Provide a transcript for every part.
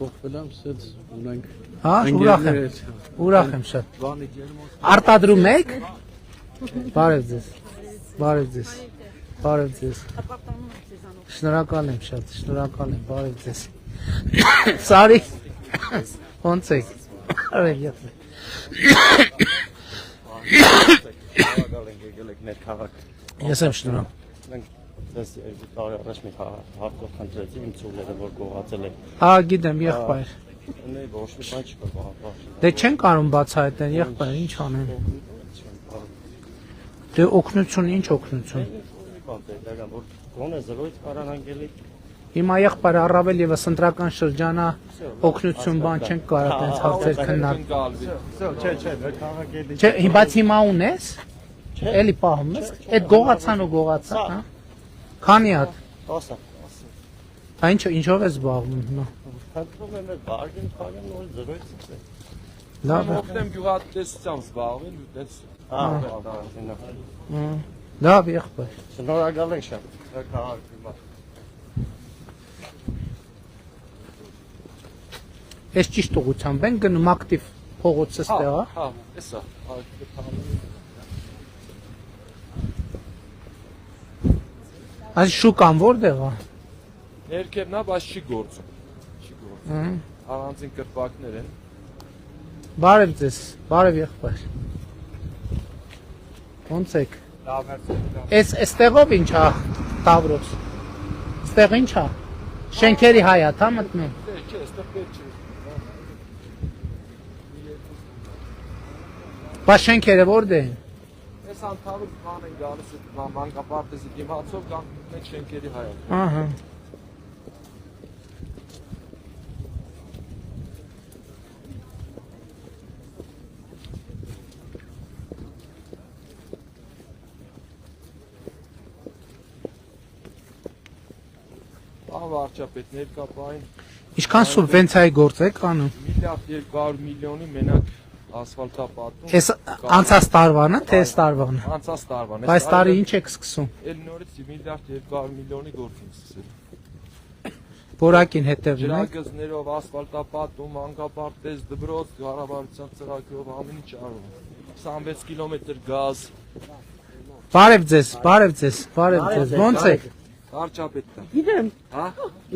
Հա, ուրախ եմ շատ։ Արտադրում եք։ Բարև ձեզ։ Բարև ձեզ։ Բարև ձեզ։ Շնորհակալ եմ շատ, շնորհակալ եմ, բարև ձեզ։ Սարի։ Ոնց եք։ Արև յետք։ Ես եմ շնորհակալ։ Դες տարի առաջ մի հարկով քննեցի իմ ծուլերը որ գողացել են։ Հա, գիտեմ, եղբայր։ Նե ոչ մի բան չկա բախ։ Դե չեն կարող բացահայտեն, եղբայր, ինչ անեն։ Դե օգնություն, ինչ օգնություն։ Բան դերական որ գոնե 0-ից կարան անգելի։ Հիմա եղբայր առավել եւս ընտրական շրջանա օգնություն բան չեն կարող այդպես հարցեր քննարկել։ Չէ, քաղաքելի։ Չէ, բայց հիմա ունես։ Էլի պահում ես։ Այդ գողացան ու գողացան, հա։ Քանի հատ։ 10։ Ինչով ես զբաղվում հիմա։ Խնդրում եմ բարգին քարեն նոր 0-ից։ Լավ է։ Օգնեմ գյուղատնտեսությամբ զբաղվել ու տես։ Լավ եղբայր։ Շնորհակալ ենք շատ։ Քաղաքի մոտ։ Ես ճիշտ ուղղությամբ են գնում ակտիվ փողոցը ստեղ, հա։ Հա, էսա։ Այս շուկան որտեղ է։ Ներքևն է, բայց չի գործում։ Չի գործում։ Առանձին կրպակներ են։ Բարև ձեզ, բարև եղբայր։ Ոնց եք։ Լավ է։ Էստեղով ինչ է Տավրոս։ Ստեղ ինչ է։ Շենքերի հայաթ հա մտնում։ Չէ, այստեղ պետք չի։ Բայց շենքերը որտեղ են։ Այս անթավուր բան են գալիս մանկապարտեզի դիմացով կամ մեկ շենքերի հայաթ։ Ահա։ Վարչապետ ներկապային Ինչքան սուբվենցիայի գործ եք անում։ 1.2 միլիոնի մենակ ասֆալտապատում։ Այս անցած տարվան է, թե այս տարվան է։ Անցած տարվան։ Բայց տարի ինչ եք սկսում։ Էլ նորից 1.2 միլիոնի գործ եմ սկսել։ Որակին հետևում եք։ Ջրագզներով, ասֆալտապատում, մանկապարտեզ, դպրոց, կառավարության ծրագրով ամեն ինչ արվում։ 26 կիլոմետր գազ։ Բարև ձեզ, բարև ձեզ, բարև ձեզ։ Ոնց եք։ Վարչապետն։ Գիտեմ, Հա։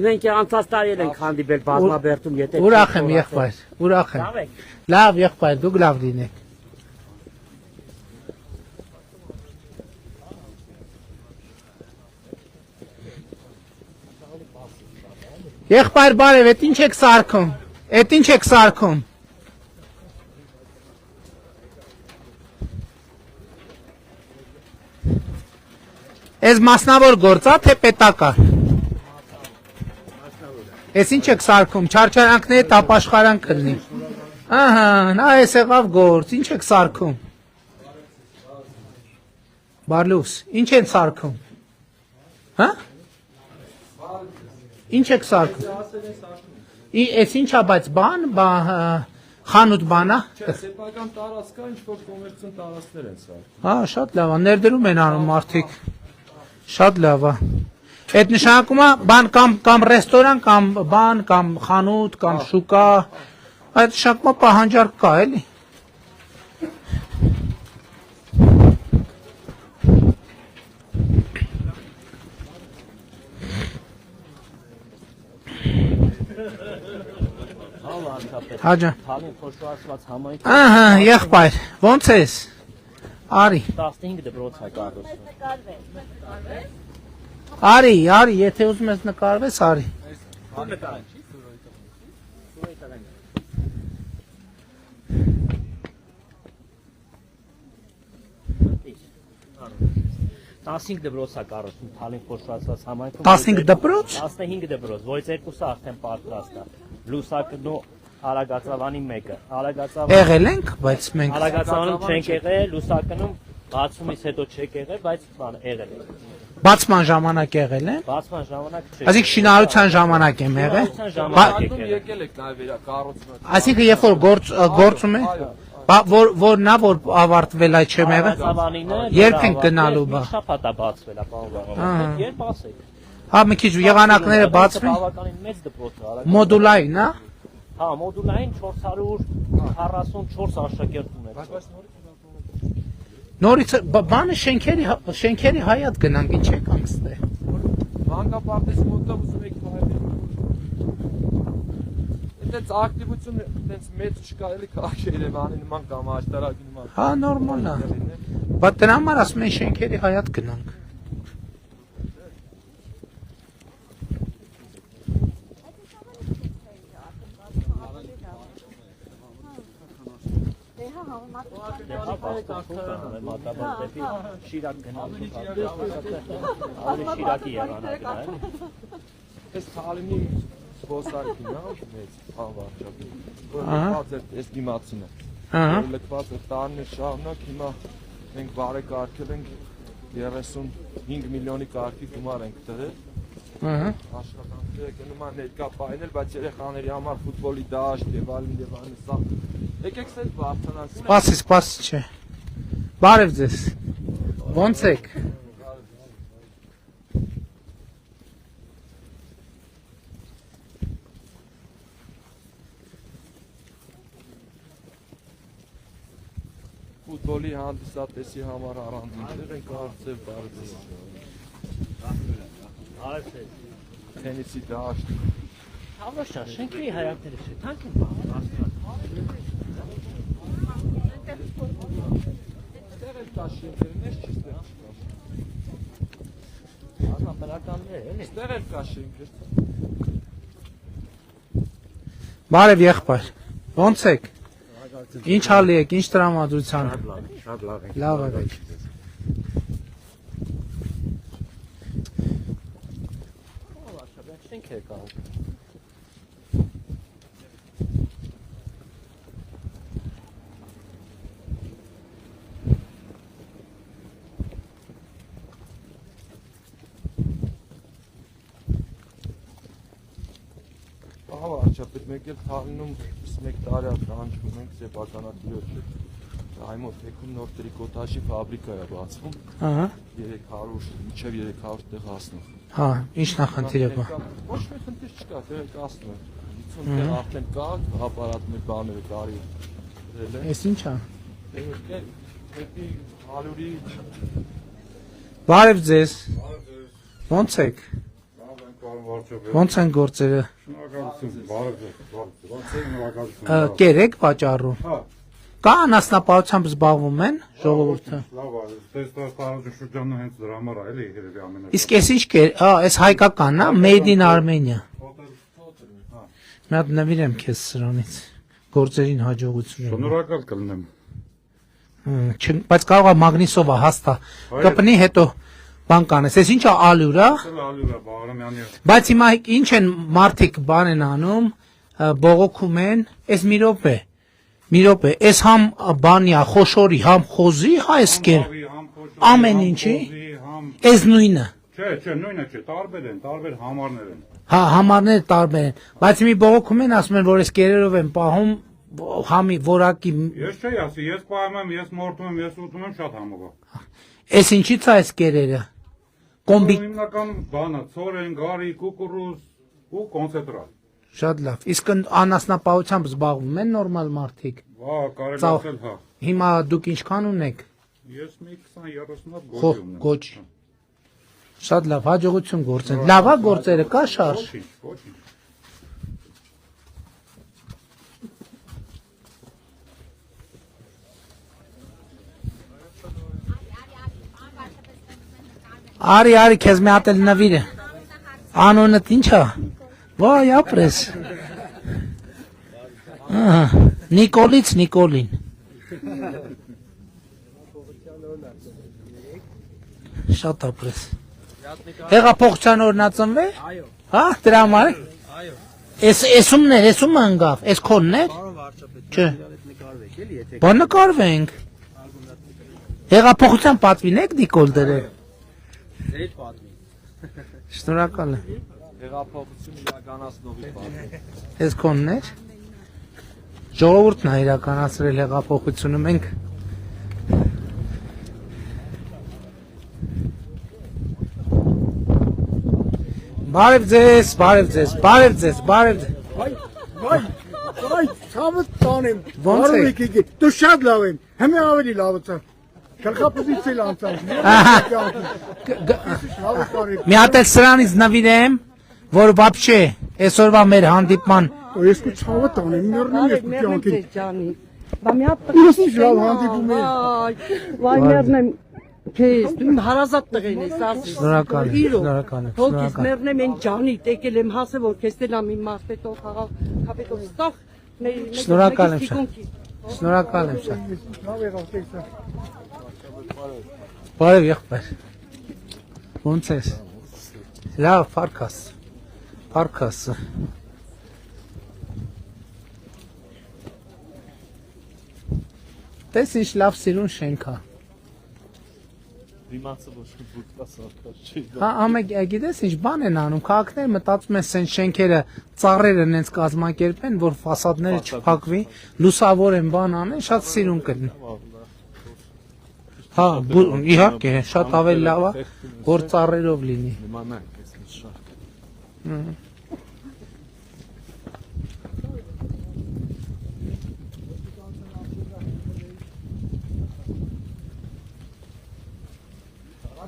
մենք անցած տարի ենք հանդիպել բազմաբերդում, եթե Ուրախ եմ եղբայր, ուրախ եմ։ Լավ եք։ Լավ եղբայր, դուք լավ լինեք։ Եղբայր բարև, էդ ինչ եք սարքում։ Էդ ինչ եք սարքում։ Էս մասնավոր գործ է, թե պետական։ Էս ինչ եք սարքում, չարչարանքների տապաշխարան կլինի։ Ահա, նա էս եղավ գործ, ինչ եք սարքում։ Բարլուս, ինչ են սարքում։ Հա։ Ինչ եք սարքում։ Էս ինչ է, բայց բան, խանութ բան է։ Չէ, սեփական տարածք է, ինչ որ կոմերցիոն տարածքներ են սա։ Հա, շատ լավ է, ներդրում են անում մարդիկ։ Շատ լավ է։ Այդ նշանակում է բան կամ ռեստորան, կամ բան, կամ խանութ, կամ շուկա։ Այդ նշանակում է պահանջարկ կա, էլի։ Հաջա։ Թալին փոշուացված համայնք Ահա, եղբայր, ոնց ես։ Արի։ 15 դպրոց է կառուցվում։ Արի, եթե ուզում ես նկարվես, արի։ Տասինք դպրոց է կառուցվում Թալին փոշուացված համայնքում։ 15 դպրոց։ 15 դպրոց, որից երկուսը արդեն պատրաստ է։ Լուսակն ու Արագածավանի մեկը։ Եղել ենք, բայց մենք Արագածավանում չենք եղել, Լուսակնում բացումից հետո չեք եղել, բայց բան եղել է։ բացման ժամանակ եղել են։ Բացման ժամանակ չեք։ Այսինքն շինարարության ժամանակ եմ եղել։ Ժամանակ եք Անդում եղել։ եկել եք նաև վերա կառուցում։ Այսինքն երբ որ գործում է, որ նա որ ավարտվել այդ չեմ եղել։ Արագածավանինը Երբ ենք գնալու բա։ Շաբաթ է բացվել, պարոն Վաղամյան։ Երբ ասեք։ Հա մի քիչ եղանակները բացվեն։ Բավականին մեծ դպրոց է, Մոդուլային, հա։ Հա, մոդուլային 444 աշակերտ ունեցող։ Բայց Նորից բանը շենքերի հայատ գնանք, ինչ եք անցնե։ մանկապարտեզի մոտով ուզում եք փայլել։ Այդպես ակտիվություն այդպես մեծ չկա էլի քաղաքի Երևանի նման կամ աշտարակի նման։ Հա, նորմալ է։ Բայց դրա համար ասում են շենքերի հայատ գնանք։ Մատաբար դեպի Շիրակ գնալու ավելի Շիրակի եղանակն է։ Այս Թալինի զբոսայգին է մեծ անվարչապետ։ Որը այս դիմացին է։ Ահա։ Լքված է տարիներ շարունակ հիմա մենք բարեկարգել ենք 35 միլիոնի կարգի գումար ենք տվել։ Ահա։ Աշխատանքները գնում են ներկա պայնել, բայց երեխաների համար ֆուտբոլի դաշտ եւ այլն սա։ Եկեք սենց բարձրանանք։ Սպասի չէ։ Բարև ձեզ։ Ոնց եք։ Ֆուտբոլի հանդիսատեսի համար առանձիններ են կարծել բարդ։ Թենիսի դաշտ։ Ավաշա, շենքերի հայակները չէ, թանկ են բաղում։ Ստեղ էլ կա շենքերն ես չի ստեղ չկա։ Ազնաբնականներ էլի։ Ստեղ էլ կա շենքեր։ Բարև եղբայր։ Ոնց եք։ Ինչ հալի եք, ինչ տրամադրության։ Շատ լավ է։ Լավ եք։ Շենքեր կան։ Վարչապետ մեկ էլ Թալինում 1 տարի է կանչում ենք սեփականատիրոջ Այմոտ եկում նոր տրիկոտաժի ֆաբրիկա է բացվում։ Ահա։ 300 մինչև 300 տեղ հասնող։ Հա, ինչ նախնդիր է բա։ Ոչ մի խնդիր չկա, դեռ կասնում եմ։ 50 տեղ արդեն կա, ապարատներ բաները կարի դրել են։ Էս ինչ է։ Դեպի 100-ի Բարև ձեզ։ Ոնց եք։ Վարչապետ։ Ոնց են գործերը։ Շնորհակալություն, բարև ձեզ, ոնց է շնորհակալություն։ Կերեք վաճառում։ Հա, Կա անասնապահությամբ զբաղվում են ժողովուրդը։ լավ է, տեստա տարածաշրջանը հենց դրա համար է, էլի երևի ամենը։ Իսկ էս ինչ կեր, էս հայկականն է, Made in Armenia։ Մի հատ նվիրեմ քեզ սրանից։ Գործերին հաջողություն։ Շնորհակալ կլինեմ։ Բայց կարող է մագնիսովա հաստա։ Կպնի հետո բան կանես։ Էս ինչ է ալյուր, հա։ Սա ալյուր է Բաղրամյանի։ Բայց հիմա ինչ են մարդիկ բան են անում, բողոքում են, էս մի րոպե, էս համ բանի է, խոշորի, համ խոզի, հա էս կեր։ Ամեն ինչի։ Էս նույնը։ Չէ, նույնը չէ, տարբեր են, տարբեր համարներ են։ Հա, համարները տարբեր են, բայց մի բողոքում են ասում են, որ այս կերերով են պահում համի որակի։ Ես չէի ասի, ես պահում եմ, ես մորթում եմ, ես ուտում եմ շատ համով։ Էս ինչի՞ց է այս կերերը։ Կոմբի Հիմնական բանը, ցորեն, գարի, կուկուռուզ ու կոնցենտրատ։ շատ լավ։ Իսկ անասնապահությամբ զբաղվում են նորմալ մարդիկ։ Վա, կարելի ասել, հա։ Հիմա դուք ինչքան ունեք։ Ես մի 20-30 հատ Խո, գոճի ունեմ։ գոչ։ Շատ լավ, հաջողություն գործեն։ Լավ է գործերը, կա շարժ։ Ոչինչ։ Արի, քեզ մի հատ էլ նվիրը։ Անունդ ի՞նչ է։ Վայ, ապրես։ Նիկոլից Նիկոլին։ Շատ ապրես։ Հեղափոխության օրնա ծնվե։ Այո։ Հա, դրա համար։ Այո։ Էսումն է, էսումը ընկավ, էս քոնն է։ Չէ։ Բան նկարվենք։ Հեղափոխության պատվին եք Նիկոլ դրել։ Ձեր պատվին։ Շնորհակալ եմ։ Հեղափոխություն իրականացնողի պատվին։ Էս քոնն է։ Ժողովուրդն է իրականացրել հեղափոխությունը, մենք Բարև ձեզ։ Ay çabuk tanım. Ոնց է։ Tu շատ լավ եմ։ Հիմա ավելի լավ է։ Քրխապուզից էլ անցավ։ Մի հատ էլ սրանից նվիրեմ, որ вообще այսօրվա մեր հանդիպման Ես կու çabuk tanım։ Մեռնում ես կյանքի։ Ուրիշ լավ հանդիպում է։ Վայ մեռնեմ քեզ, դու իմ հարազատ տղեն ես ասես։ Շնորհակալ եմ, շնորհակալ եմ, Հոգիս շնորհակալ եմ։ մեռնեմ են ջանիդ, եկել եմ հասը, որ քեզ տելամ իմ մարտետով խաղալ, կապետով ստախ։ Շնորհակալ եմ շատ։ Շնորհակալ եմ շատ։ Լավ եղավ տեսա։ Բարև եղբայր։ Ոնց ես։ Լավ, փառքաս։ Փառքաս։ Տես ինչ լավ սիրուն շենք է։ Դիմացը ոչ մի բուտ կասարկած չի։ Հա, ամե գիտես ինչ բան են անում, քաղաքները մտածում են սեն շենքերը, ծառերը նենց կազմակերպեն, որ ֆասադները չփակվի, լուսավոր են բան անեն, շատ սիրուն կլինի։ Հա, իհարկե, շատ ավելի լավ է, որ ծառերով լինի։ Իմանանք այս շարքը։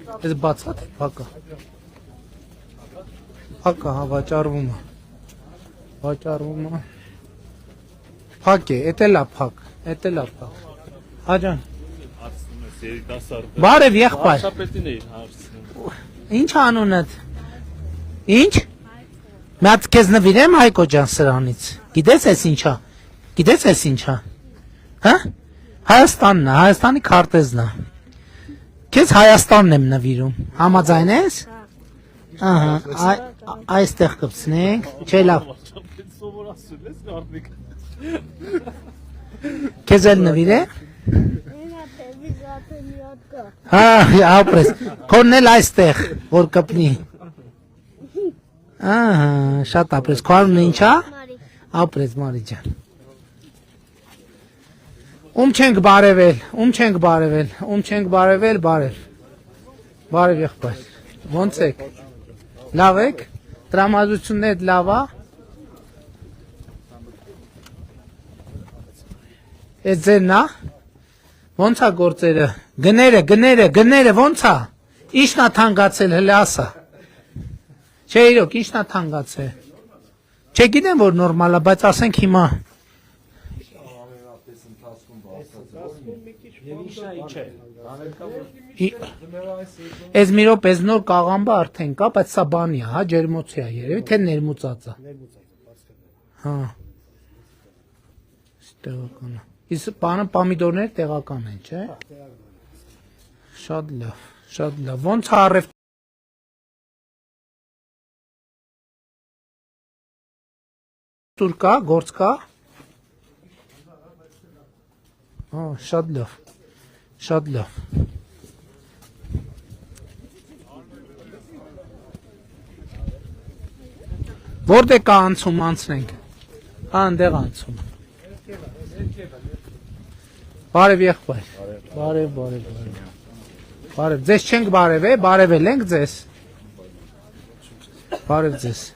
Այս բացա թե փակա։ Փակա, հա, վաճառվում է։ Վաճառվում է։ Փակ է, էդ էլ է փակ, էդ էլ է փակ։ Հաջան, Հարցնում ես երիտասարդ։ բարև եղբայր։ Շապետին էիր հարցնում։ Ինչ անունդ։ Ինչ։ Մի հատ քեզ նվիրեմ Հայկո ջան սրանից։ Գիտես էս ինչա։ Գիտես էս ինչա։ Հա։ Հայաստանն է, Հայաստանի քարտեզն է։ Քեզ Հայաստանն եմ նվիրում։ Համաձայն ես։ Ահա, այստեղ կպցնենք։ Չէ լավ։ Շապետ սովոր ասում ես գարնիկ։ Քեզ էլ նվիրեմ։ Հա, ապրես։ Քոնն էլ այստեղ, որ կպնի։ Ահա, շատ ապրես։ Քո անունը ինչա։ Ապրես Մարի ջան։ Ում չենք բարևել, ում չենք բարևել, ում չենք բարևել, բարև։ Բարև եղբայր։ Ոնց եք։ Լավ եք։ Տրամադրությունն լավ է։ Էս ձերն է։ Ոնց է գործերը։ Գները, ոնց է։ Ինչն է թանկացել հələ ասա։ Չէ, իրոք, ինչն է թանկացել։ Չգիտեմ որ նորմալ է, բայց ասենք հիմա Այս մի րոպե այս նոր կաղամբը արդեն կա, բայց սա բանի է, հա, ջերմոցի է երևի, թե ներմուծած է։ Հա։ Տեղական է։ Իսկ բանը պամիդորներ տեղական են, չէ՞։ Շատ լավ, շատ լավ։ Ոնց է առև տուր կա, գործ կա։ Ահա, շատ լավ։ Շատ լավ։ Որտե կա անցում անցնենք։ Հա, այնտեղ անցում։ Բարև եղբայր։ Բարև։ Բարև, ձեզ չենք բարևել ենք ձեզ։ Բարև ձեզ։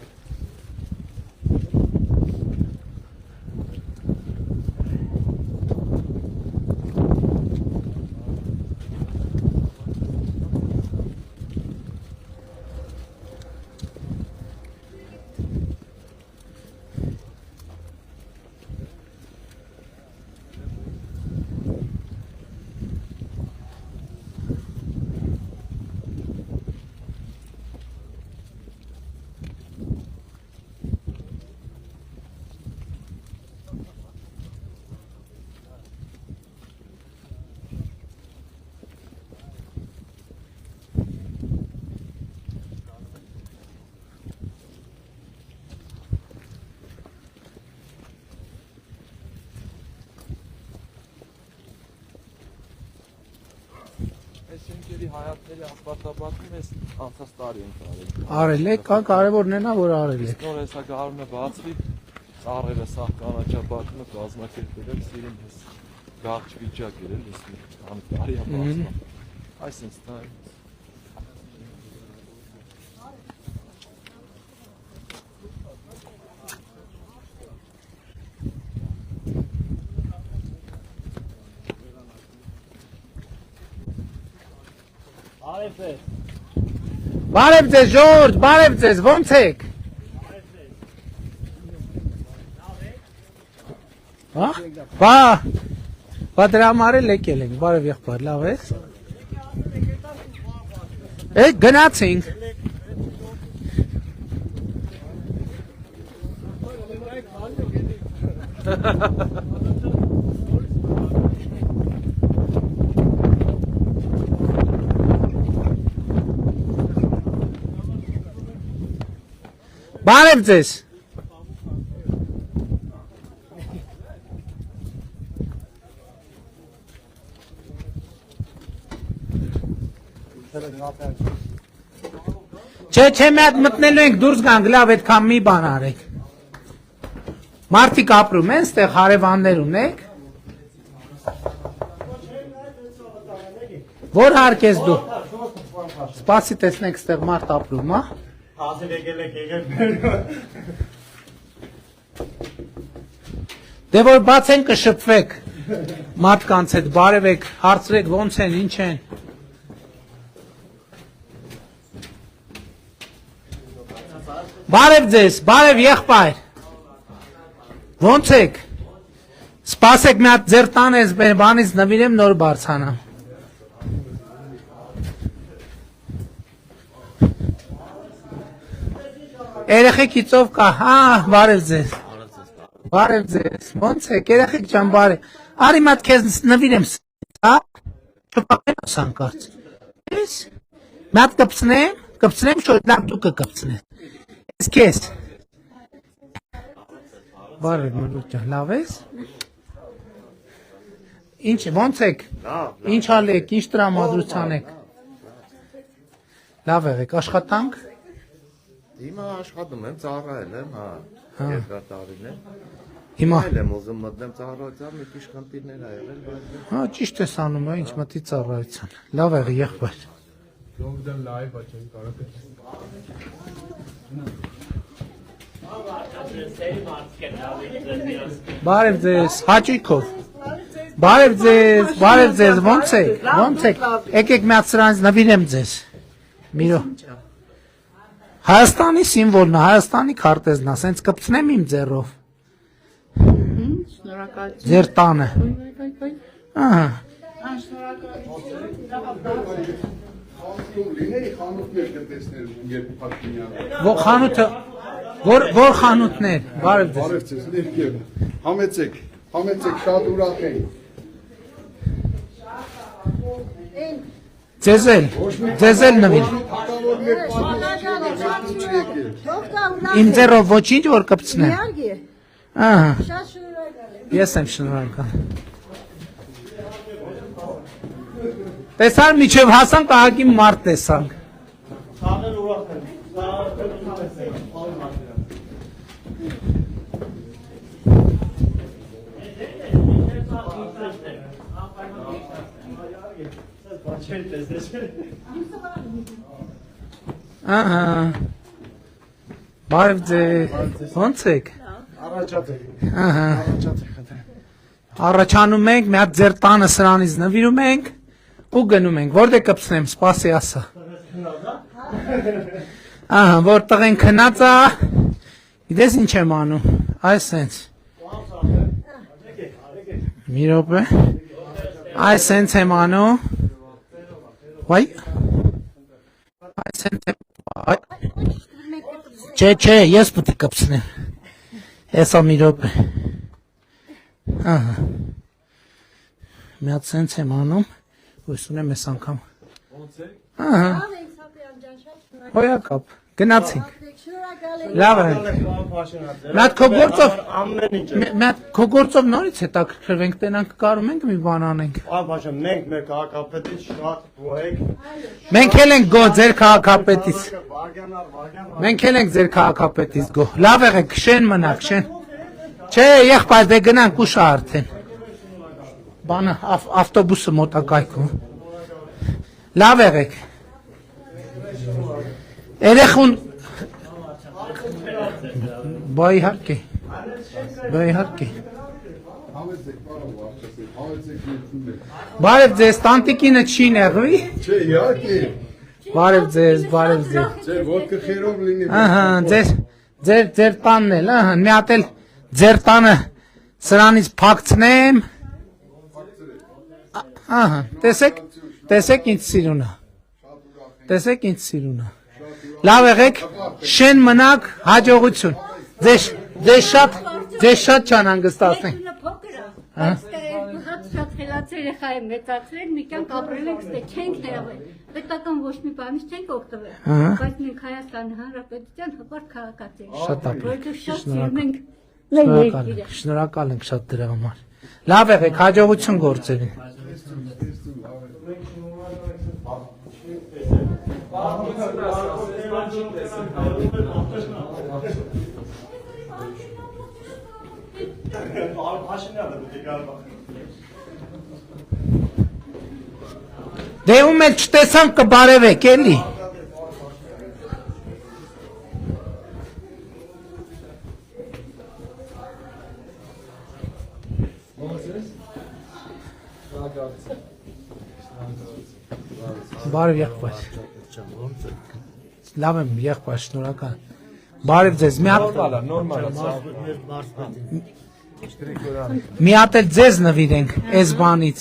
Այս շենքերի հայացքների ասֆալտաբացում ես անցած տարի ենք արել։ Արել եք, կա կարևորն է նա որ արել եք։ Նոր հեսա գարունը բացվի, ծառերը սաղ կանաչապատումը կազմակերպել եք, սիրում ես գաղջ վիճակ էր էլ, ես մի տարի է բացվում։ Այս ինձ տայ։ Բարև ձեզ Ժորժ, բարև ձեզ, ո՞նց եք։ Բա դրա համար էլ եկել ենք, բարև եղբայր, լավ ես։ Գնացինք։ Բարև ձեզ։ Չէ, մի հատ մտնելու ենք դուրս գանք, լավ այդքան մի բան արեք։ Մարդիկ ապրում են, ստեղ հարևաններ ունեք։ Որ հարկես դու։ Սպասի տեսնենք ստեղ մարդ ապրում, հա։ Դե որ բացեն կշփվեք մարդկանց հետ, բարևեք, հարցրեք ոնց են, ինչ են։ Բարև ձեզ, բարև եղբայր։ Ոնց եք։ Սպասեք մի հատ ձեր տան ես բանից նվիրեմ նոր բարձանամ։ Երեխեքիցով կա, հա, բարև ձեզ։ Բարև ձեզ, ոնց եք, երեխեք ջան, բարև։ Արի մատ քեզ նվիրեմ, հա, չպակեն ասանկարծ։ Ես, մատ կպցնեմ, շոյտ լավ դու կկպցնես։ Ես քեզ։ Բարև մրուտ ջան, լավ ես։ Ինչ, ոնց եք, ինչ ալեք, ինչ տրամադրության եք։ Լավ եղեք, աշխատանք։ Հիմա աշխատում եմ, ծառայել եմ, հա, երկար տարիներ։ Հիմա եմ ուզում մտնեմ ծառայության, մի քիչ խնդիրներ ա եղել, բայց հա, ճիշտ ես անում, ինչ մտի ծառայության։ Լավ եղի, եղբայր։ Բարև ձեզ, հաճույքով։ Բարև ձեզ, ոնց եք, եկեք մի հատ սրանից նվիրեմ ձեզ։ Միրո։ Հայաստանի սիմվոլն է, Հայաստանի քարտեզն է, սենց կպցնեմ իմ ձեռով։ Ձեր տանը։ Ահա։ Խանութը, որ խանութներ, բարև ձեզ։ Բարև ձեզ, ներքև։ Համեցեք, շատ ուրախ ենք։ Ձեզ էլ նվիր։ Իմ ձեռով ոչինչ որ կպցնեմ։ Ահա։ Ես եմ շնորհակալ։ Տեսար միջև հասանք ահագին մարդ տեսանք։ Ահա։ Բարև ձեզ։ Ոնց եք։ Ահա։ Առաջանում ենք, մի հատ ձեր տանը սրանից նվիրում ենք ու գնում ենք։ Որտե կպցնեմ, սպասի ասա։ Ահա, որ տղեն քնած է։ Գիտես ինչ եմ անում։ Այս սենց։ Մի րոպե։ Այս սենց եմ անում։ Վայ։ Այս սենց եմ։ Չէ, ես պետք է կպցնեմ։ Հեսա մի րոպե։ Ահա։ Մի հատ սենց եմ անում, հույս ունեմ ես անգամ։ Ահա։ Հոյակապ, գնացինք։ Լավ է։ Մատ քո գործով նորից հետաքրքրվենք, տենանք կարում ենք մի բան անենք։ Աբաշա, մենք մեր քաղաքապետից շատ գոհ ենք։ Մենք էլ ենք գոհ ձեր քաղաքապետից։ Մենք էլ ենք ձեր քաղաքապետից գոհ։ Լավ եղեք, քշեն մնաք, քշեն։ Չէ, եղբայր, դե գնանք ուշ արդեն։ Բանը ավտոբուսը մոտակայքում։ Լավ եղեք։ Երեխուն Բա իհարկե։ Բարև ձեզ, տանտիկինը չի նեղվի։ Չէ, իհարկե։ Բարև ձեզ, բարև ձեզ։ Ձեր ոտքը խերով լինի։ Ահա, ձեր տանն էլ, ահա, մի հատ էլ ձեր տանը սրանից փակցնեմ։ Ահա, տեսեք ինձ սիրունա։ Տեսեք ինձ սիրունա։ Լավ եղեք, շեն մնաք, հաջողություն։ Ձեզ շատ չանհանգստացնենք։ Շատ խելացել է խայ մեծացրել, մի կյանք ապրել ենք, ստե չենք ներավել, պետական ոչ մի բանից չենք օգտվել, բայց մենք Հայաստանի Հանրապետության հպարտ քաղաքացի ենք, որովհետև շատ սիրում ենք մեր երկիրը։ Շնորհակալ ենք շատ դրա համար։ Լավ եղեք, հաջողություն գործերին։ Դե ում էլ չտեսանք կբարևեք էլի։ Բարև եղբայր։ Լավ եմ եղբայր, շնորհակալ։ Բարև ձեզ, մի հատ էլ ձեզ նվիրենք այս բանից։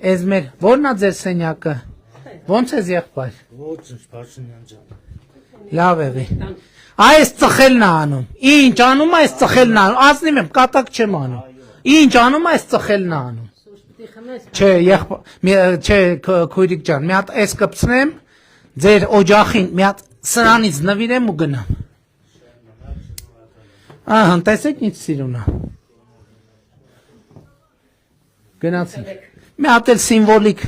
Այս մեր, ո՞րն է ձեր սենյակը։ Ո՞նց ես եղբայր։ Ոչինչ, Փաշինյան ջան։ Լավ եղի։ Այս ծխելն է անում։ Ինչ անում այս ծխելն է անում։ Ասնիմ եմ, կատակ չեմ անում։ Ինչ անում այս ծխելն է անում։ Չէ, քույրիկ ջան, մի հատ այս կպցնեմ, ձեր օջախին մի հատ սրանից նվիրեմ ու գնամ։ Ահա, տեսեք ինչ սիրունա։ Գնացինք։ Մի հատ էլ սիմվոլիկ։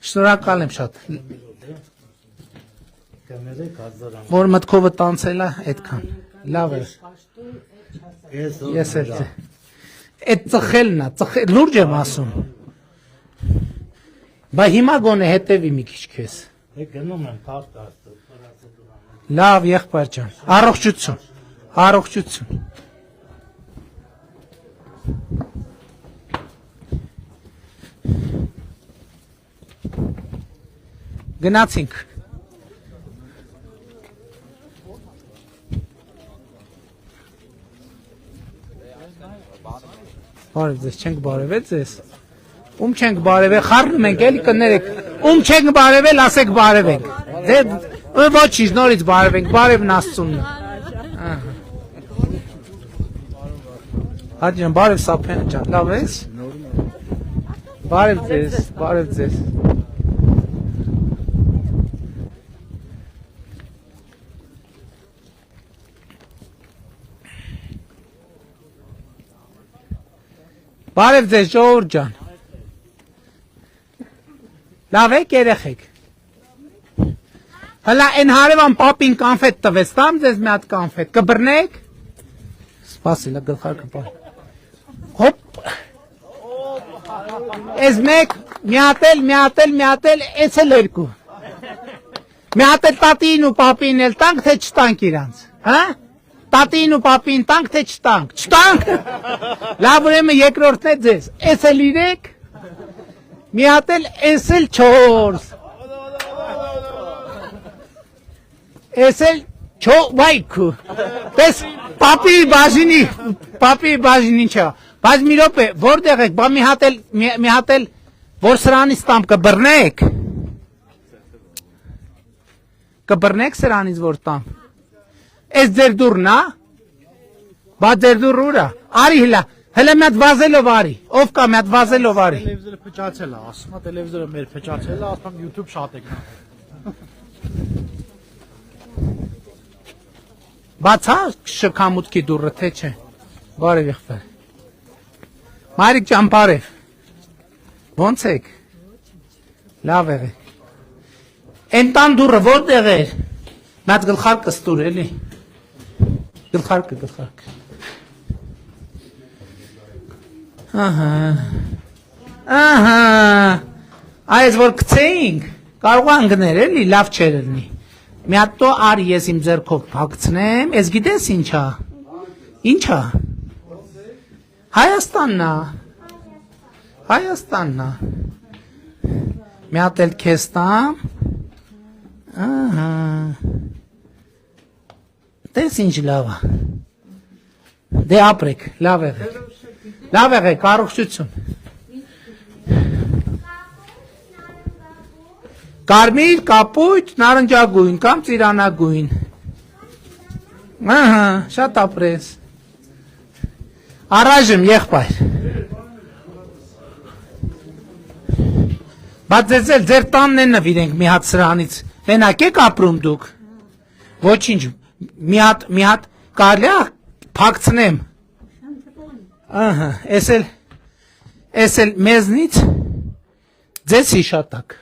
Շնորհակալ եմ շատ։ Որ մտքովը տանցել է այդքան։ Լավ է։ Ես էլ ձե։ Այդ ծխելն է, լուրջ եմ ասում։ Բա հիմա գոնե հետևի մի քիչ քեզ։ Գնում եմ փառք Աստծո։ Լավ եղբայր ջան։ Առողջություն։ Առողջություն։ Գնացինք։ Բարև ձեզ, չենք բարևել ձեզ։ Ում չենք բարևել, խառնում ենք, էլի կներեք։ Ում չենք բարևել, ասեք բարևենք։ Դե ոչինչ, նորից բարևենք, բարևն Աստծունն։ Հաճ ջան, բարև Սափյան ջան, լավ ես։ Բարև ձեզ, բարև ձեզ։ Բարև ձեզ ժողովուրդ ջան։ Լավ եք երեխեք։ Հլա այն հարևան պապին կանֆետ տվեց, տամ ձեզ մի հատ կանֆետ, կբռնեք։ Սպասի, լա գլխարկը պար։ Հոպ։ Էս մեկ, մի հատ էլ, էս էլ երկու։ Մի հատ էլ տատին ու պապին էլ տանք, թե չտանք իրանց, հա։ Տատին ու պապին տանք, թե չտանք, չտանք։ Լավ ուրեմն երկրորդն է ձեզ, էս էլ 3, մի հատ էլ, էս էլ 4։ Էս էլ 4, վայքու։ Պես պապի բաժին ինչա։ Բայց մի րոպե, որտեղ եք, բա մի հատ էլ, որ սրանից տամ կբռնեք։ Կբռնեք սրանից որ տամ։ Էս ձեր դուրն է։ Բա ձեր դուր ուր է։ Արի հլա մի հատ վազելով արի։ Ով կա մի հատ վազելով արի։ Տելևիզորը փճացել է, ասում է տելևիզորը մեր փճացել է, ասում YouTube շատ եք նա։ Բացա շքամուտքի դուրը, թե չէ։ Բարև եղբայր։ Մարիկ ջան, բարև։ Ոնց եք։ Լավ եղեք։ Էն տան դուրը որտեղ էր։ Մի հատ գլխարկը ստուր էլի։ Գլխարկը։ Ահա։ Այս որ գցեինք, կարող անգներ էլի, լավ չէր լինի։ Մի հատ տո արի ես իմ ձեռքով փակցնեմ, ես գիտես ինչա։ Ինչա։ Հայաստանն է։ Մի հատ էլ քեզ տամ։ Ահա։ Տես ինչ լավ է։ Դե ապրեք, լավ եղեք։ Լավ եղեք, առողջություն։ Կարմիր, կապույտ, նարնջագույն կամ ծիրանագույն։ Ահա, շատ ապրես։ Առայժմ եղբայր։ Բայց ձեր տանն են նվիրենք մի հատ սրանից։ Մենակ եք ապրում դուք։ Ոչինչ, մի հատ կարելի է փակցնեմ։ Ահա, էս էլ մեզնից ձեզ հիշատակ։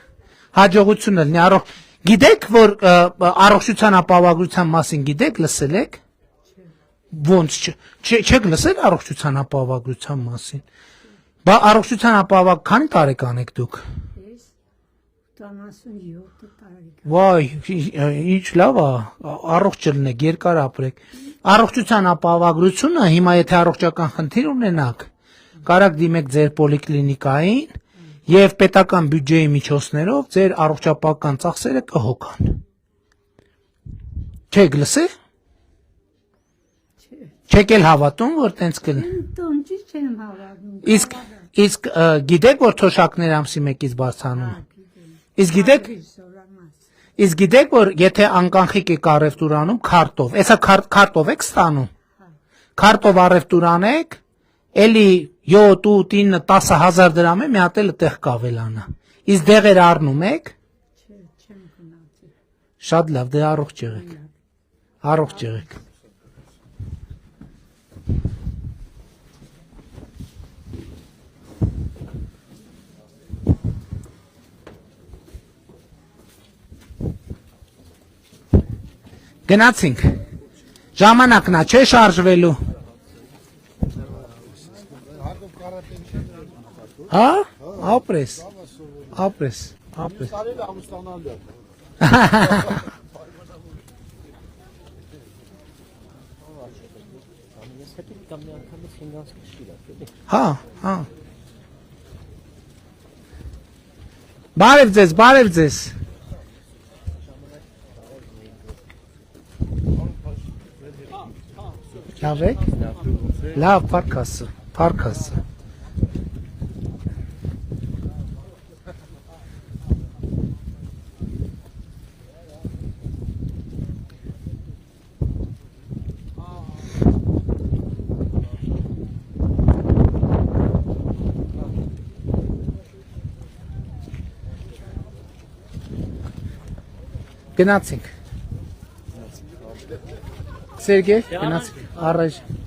Հաջողություն լինի, գիտեք, որ առողջության ապահովագրության մասին գիտեք, լսել եք։ Ոնց չեք լսել առողջության ապահովագրության մասին։ Բա առողջության ապահովակ քանի տարեկան եք դուք։ 77 տարի։ Վայ, ինչ լավ է, առողջ լինեք, երկար ապրեք։ Առողջության ապահովագրությունը հիմա եթե առողջական խնդիր ունենաք, կարաք դիմեք ձեր պոլիկլինիկային եւ պետական բյուջեի միջոցներով ձեր առողջապահական ծախսերը կհոգան։ Չեք լսել։ Չեք էլ հավատում, որ տենց կլինի։ Տոնջի չեմ հավատում։ Իսկ գիտեք, որ թոշակներ ամսի 1-ից բարձրանում։ Իսկ գիտեք, որ եթե անկանխիկ եք առևտուր անում քարտով, էսա քարտով եք ստանում։ Քարտով առևտուր անեք, էլի 7, 8, 9, 10,000 դրամ է, մի հատ էլ այդտեղ կավելանա։ Իսկ դեղեր առնում եք։ Չեմ գնացել։ Շատ լավ, դե առողջ եղեք։ Առողջ եղեք։ Գնացինք։ Ժամանակն է, չէ՞ շարժվելու։ Հա? Ապրես։ Տարել ամուսնանալը։ Հա։ Բարև ձեզ։ Լավ եք։ Լավ, փառք Աստծո։ Գնացինք։ Սերգեյ, գնացինք, առայժմ։